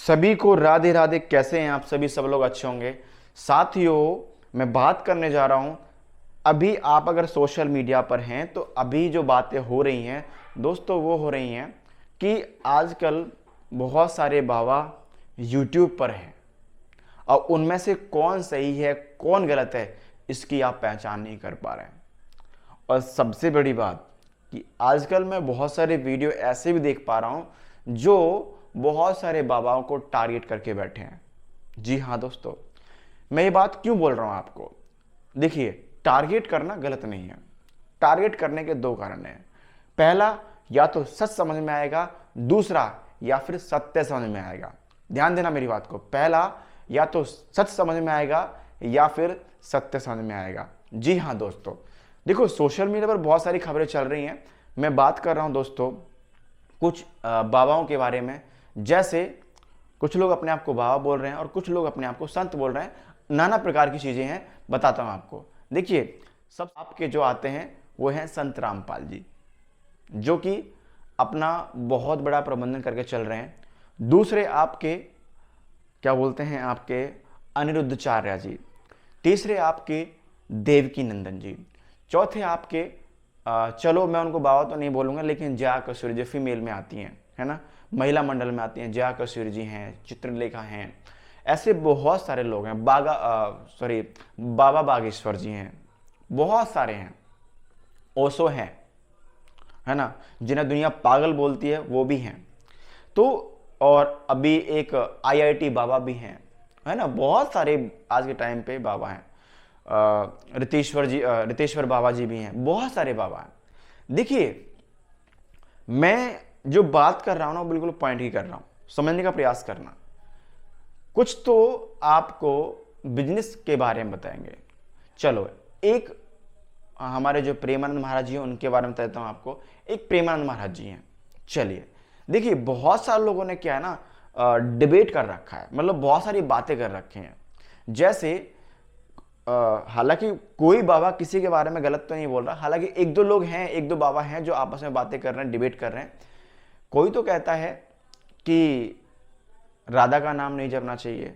सभी को राधे राधे। कैसे हैं आप सभी? सब लोग अच्छे होंगे। साथियों, मैं बात करने जा रहा हूं। अभी आप अगर सोशल मीडिया पर हैं तो अभी जो बातें हो रही हैं दोस्तों, वो हो रही हैं कि आजकल बहुत सारे बाबा यूट्यूब पर हैं और उनमें से कौन सही है कौन गलत है इसकी आप पहचान नहीं कर पा रहे हैं। और सबसे बड़ी बात कि आजकल मैं बहुत सारे वीडियो ऐसे भी देख पा रहा हूं जो बहुत सारे बाबाओं को टारगेट करके बैठे हैं। जी हाँ दोस्तों, मैं ये बात क्यों बोल रहा हूं आपको? देखिए, टारगेट करना गलत नहीं है। टारगेट करने के दो कारण हैं। पहला, या तो सच समझ में आएगा, दूसरा या फिर सत्य समझ में आएगा। ध्यान देना मेरी बात को। पहला, या तो सच समझ में आएगा या फिर सत्य समझ में आएगा। जी हाँ दोस्तों, देखो सोशल मीडिया पर बहुत सारी खबरें चल रही हैं। मैं बात कर रहा हूं दोस्तों कुछ बाबाओं के बारे में। जैसे कुछ लोग अपने आप को बाबा बोल रहे हैं और कुछ लोग अपने आप को संत बोल रहे हैं। नाना प्रकार की चीजें हैं, बताता हूं आपको। देखिए, सब आपके जो आते हैं वो हैं संत रामपाल जी, जो कि अपना बहुत बड़ा प्रबंधन करके चल रहे हैं। दूसरे आपके क्या बोलते हैं, आपके अनिरुद्धाचार्य जी। तीसरे आपके देवकी नंदन जी। चौथे आपके चलो मैं उनको बाबा तो नहीं बोलूंगा, लेकिन जया कसूरी जो फीमेल में आती हैं, है ना, महिला मंडल में आती हैं, जया कसूरी जी हैं, चित्रलेखा हैं। ऐसे बहुत सारे लोग हैं। बाबा बागेश्वर जी हैं, बहुत सारे हैं। ओशो हैं, है ना, जिन्हें दुनिया पागल बोलती है, वो भी हैं। तो और अभी एक आईआईटी बाबा भी हैं, है ना। बहुत सारे आज के टाइम पे बाबा हैं। रितेश्वर बाबा जी भी हैं। बहुत सारे बाबा हैं। देखिए, मैं जो बात कर रहा हूं ना, बिल्कुल पॉइंट ही कर रहा हूं। समझने का प्रयास करना। कुछ तो आपको बिजनेस के बारे में बताएंगे। चलो, एक हमारे जो प्रेमानंद महाराज जी हैं उनके बारे में बताता हूं आपको। एक प्रेमानंद महाराज जी हैं। चलिए, देखिए, बहुत सारे लोगों ने क्या है ना, डिबेट कर रखा है, मतलब बहुत सारी बातें कर रखी हैं। जैसे हालांकि कोई बाबा किसी के बारे में गलत तो नहीं बोल रहा। हालांकि एक दो लोग हैं, एक दो बाबा हैं जो आपस में बातें कर रहे हैं, डिबेट कर रहे हैं। कोई तो कहता है कि राधा का नाम नहीं जपना चाहिए,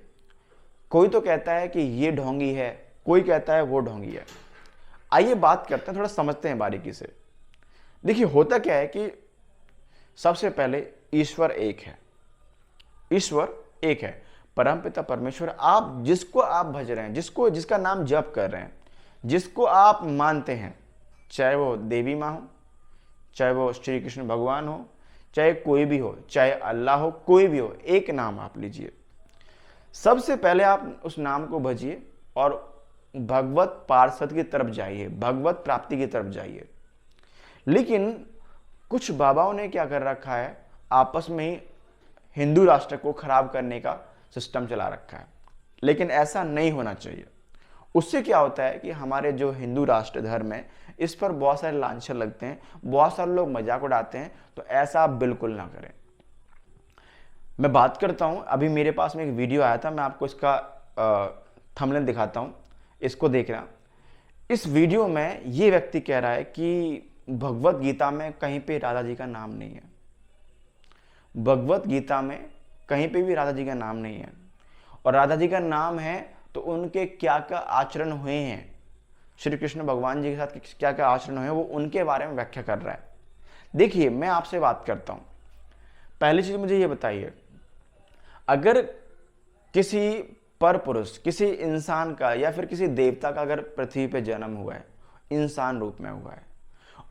कोई तो कहता है कि ये ढोंगी है, कोई कहता है वो ढोंगी है। आइए बात करते हैं, थोड़ा समझते हैं बारीकी से। देखिए, होता क्या है कि सबसे पहले ईश्वर एक है। ईश्वर एक है, परमपिता परमेश्वर। आप जिसको आप भज रहे हैं, जिसका नाम जप कर रहे हैं, जिसको आप मानते हैं, चाहे वो देवी माँ हो, चाहे वो श्री कृष्ण भगवान हो, चाहे कोई भी हो, चाहे अल्लाह हो, कोई भी हो, एक नाम आप लीजिए। सबसे पहले आप उस नाम को भजिए और भगवत पार्षद की तरफ जाइए, भगवत प्राप्ति की तरफ जाइए। लेकिन कुछ बाबाओं ने क्या कर रखा है, आपस में ही हिंदू राष्ट्र को खराब करने का सिस्टम चला रखा है। लेकिन ऐसा नहीं होना चाहिए। उससे क्या होता है कि हमारे जो हिंदू राष्ट्र धर्म है, इस पर बहुत सारे लांछन लगते हैं, बहुत सारे लोग मजाक उड़ाते हैं। तो ऐसा आप बिल्कुल ना करें। मैं बात करता हूं, अभी मेरे पास में एक वीडियो आया था, मैं आपको इसका थंबनेल दिखाता हूं, इसको देखना। इस वीडियो में ये व्यक्ति कह रहा है कि भगवत गीता में कहीं पे राधा जी का नाम नहीं है। भगवत गीता में कहीं पे भी राधा जी का नाम नहीं है। और राधा जी का नाम है तो उनके क्या क्या आचरण हुए हैं, श्री कृष्ण भगवान जी के साथ क्या क्या आचरण हुए हैं, वो उनके बारे में व्याख्या कर रहा है। देखिए, मैं आपसे बात करता हूं। पहली चीज मुझे ये बताइए, अगर किसी पर पुरुष, किसी इंसान का या फिर किसी देवता का अगर पृथ्वी पे जन्म हुआ है, इंसान रूप में हुआ है,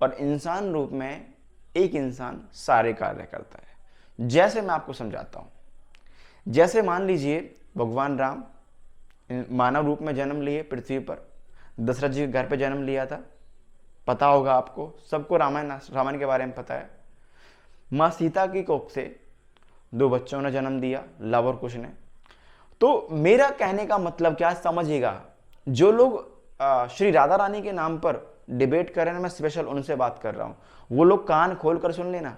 और इंसान रूप में एक इंसान सारे कार्य करता है। जैसे मैं आपको समझाता हूं। जैसे मान लीजिए भगवान राम मानव रूप में जन्म लिए पृथ्वी पर, दशरथ जी के घर पे जन्म लिया था, पता होगा आपको, सबको रामायण के बारे में पता है। मां सीता की कोख से दो बच्चों ने जन्म दिया, लव और कुश ने। तो मेरा कहने का मतलब क्या, समझिएगा। जो लोग श्री राधा रानी के नाम पर डिबेट कर रहे हैं, मैं स्पेशल उनसे बात कर रहा हूं। वो लोग कान खोल कर सुन लेना,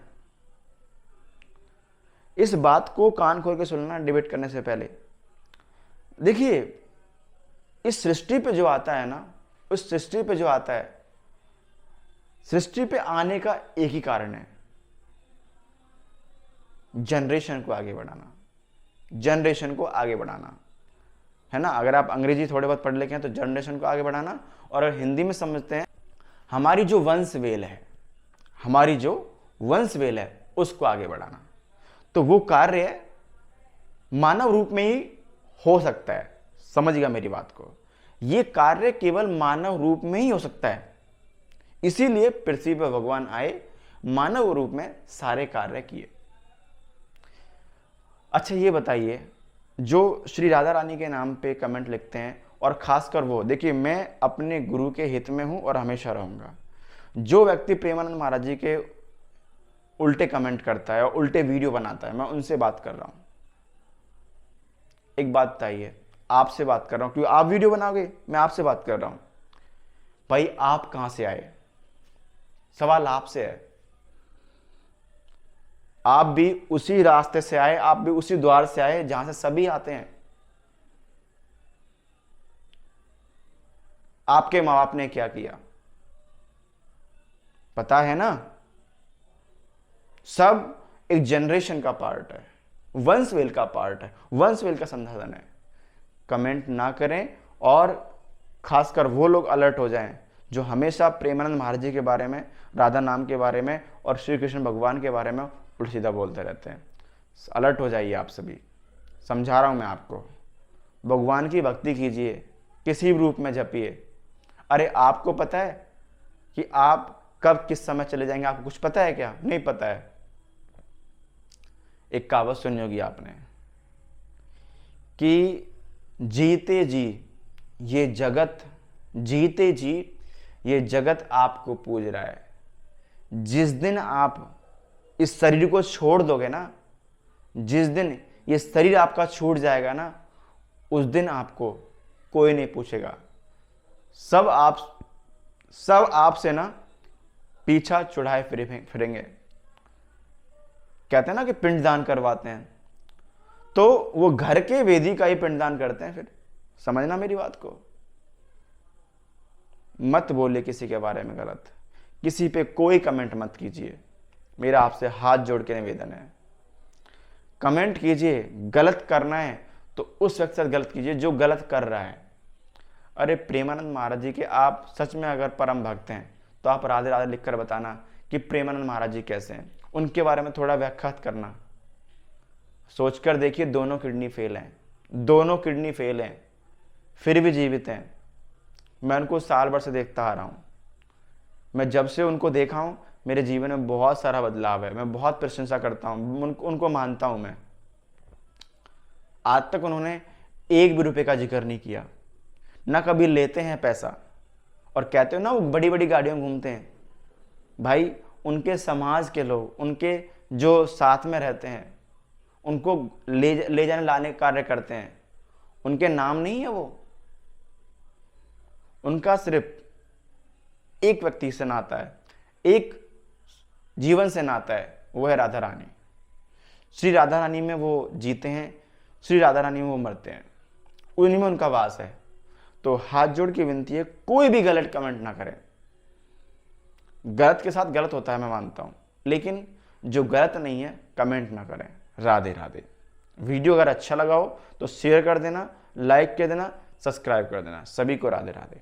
इस बात को कान खोल के सुनना डिबेट करने से पहले। देखिए, इस सृष्टि पे जो आता है ना, उस सृष्टि पे जो आता है, सृष्टि पे आने का एक ही कारण है, जनरेशन को आगे बढ़ाना। जनरेशन को आगे बढ़ाना, है ना। अगर आप अंग्रेजी थोड़े बहुत पढ़ लिखे हैं तो जनरेशन को आगे बढ़ाना, और अगर हिंदी में समझते हैं हमारी जो वंशवेल है, हमारी जो वंशवेल है उसको आगे बढ़ाना। तो वो कार्य मानव रूप में ही हो सकता है, समझिएगा मेरी बात को, ये कार्य केवल मानव रूप में ही हो सकता है। इसीलिए पृथ्वी पर भगवान आए, मानव रूप में सारे कार्य किए। अच्छा ये बताइए, जो श्री राधा रानी के नाम पे कमेंट लिखते हैं, और खासकर वो, देखिए मैं अपने गुरु के हित में हूं और हमेशा रहूंगा। जो व्यक्ति प्रेमानंद महाराज जी के उल्टे कमेंट करता है और उल्टे वीडियो बनाता है, मैं उनसे बात कर रहा हूं। एक बात बताइए, आपसे बात कर रहा हूं क्योंकि आप वीडियो बनाओगे, मैं आपसे बात कर रहा हूं। भाई आप कहां से आए? सवाल आपसे है। आप भी उसी रास्ते से आए, आप भी उसी द्वार से आए जहां से सभी आते हैं। आपके मां बाप ने क्या किया पता है ना? सब एक जनरेशन का पार्ट है, वंशवेल का पार्ट है, वंशवेल का संसाधन है। कमेंट ना करें, और खासकर वो लोग अलर्ट हो जाएं जो हमेशा प्रेमानंद महाराज जी के बारे में, राधा नाम के बारे में और श्री कृष्ण भगवान के बारे में उल्टा सीधा बोलते रहते हैं। अलर्ट हो जाइए आप सभी, समझा रहा हूं मैं आपको। भगवान की भक्ति कीजिए, किसी भी रूप में जपिए। अरे आपको पता है कि आप कब किस समय चले जाएंगे? आपको कुछ पता है क्या? नहीं पता है। एक कहावत सुनी होगी आपने कि जीते जी ये जगत, जीते जी ये जगत आपको पूज रहा है। जिस दिन आप इस शरीर को छोड़ दोगे ना, जिस दिन ये शरीर आपका छूट जाएगा ना, उस दिन आपको कोई नहीं पूछेगा। सब आपसे ना पीछा छुड़ाए फिरेंगे। कहते हैं ना कि पिंडदान करवाते हैं, तो वो घर के वेदी का ही पिंडदान करते हैं। फिर समझना मेरी बात को, मत बोलिए किसी के बारे में गलत, किसी पे कोई कमेंट मत कीजिए। मेरा आपसे हाथ जोड़ के निवेदन है, कमेंट कीजिए। गलत करना है तो उस व्यक्ति के साथ गलत कीजिए जो गलत कर रहा है। अरे प्रेमानंद महाराज जी के आप सच में अगर परम भक्त हैं तो आप राधे राधे लिखकर बताना कि प्रेमानंद महाराज जी कैसे हैं, उनके बारे में थोड़ा व्याख्या करना। सोचकर देखिए, दोनों किडनी फेल हैं, दोनों किडनी फेल हैं, फिर भी जीवित हैं। मैं उनको साल भर से देखता आ रहा हूं। मैं जब से उनको देखा हूं, मेरे जीवन में बहुत सारा बदलाव है। मैं बहुत प्रशंसा करता हूं, उनको मानता हूं मैं। आज तक उन्होंने एक भी रुपए का जिक्र नहीं किया, ना कभी लेते हैं पैसा। और कहते हो ना वो बड़ी बड़ी गाड़ियों में घूमते हैं, भाई उनके समाज के लोग, उनके जो साथ में रहते हैं, उनको ले जाने लाने का कार्य करते हैं। उनके नाम नहीं है वो, उनका सिर्फ एक व्यक्ति से नाता है, एक जीवन से नाता है, वो है राधा रानी। श्री राधा रानी में वो जीते हैं, श्री राधा रानी में वो मरते हैं, उन्हीं में उनका वास है। तो हाथ जोड़ की विनती है, कोई भी गलत कमेंट ना करें। गलत के साथ गलत होता है, मैं मानता हूं, लेकिन जो गलत नहीं है कमेंट ना करें। राधे राधे। वीडियो अगर अच्छा लगा हो तो शेयर कर देना, लाइक कर देना, सब्सक्राइब कर देना। सभी को राधे राधे।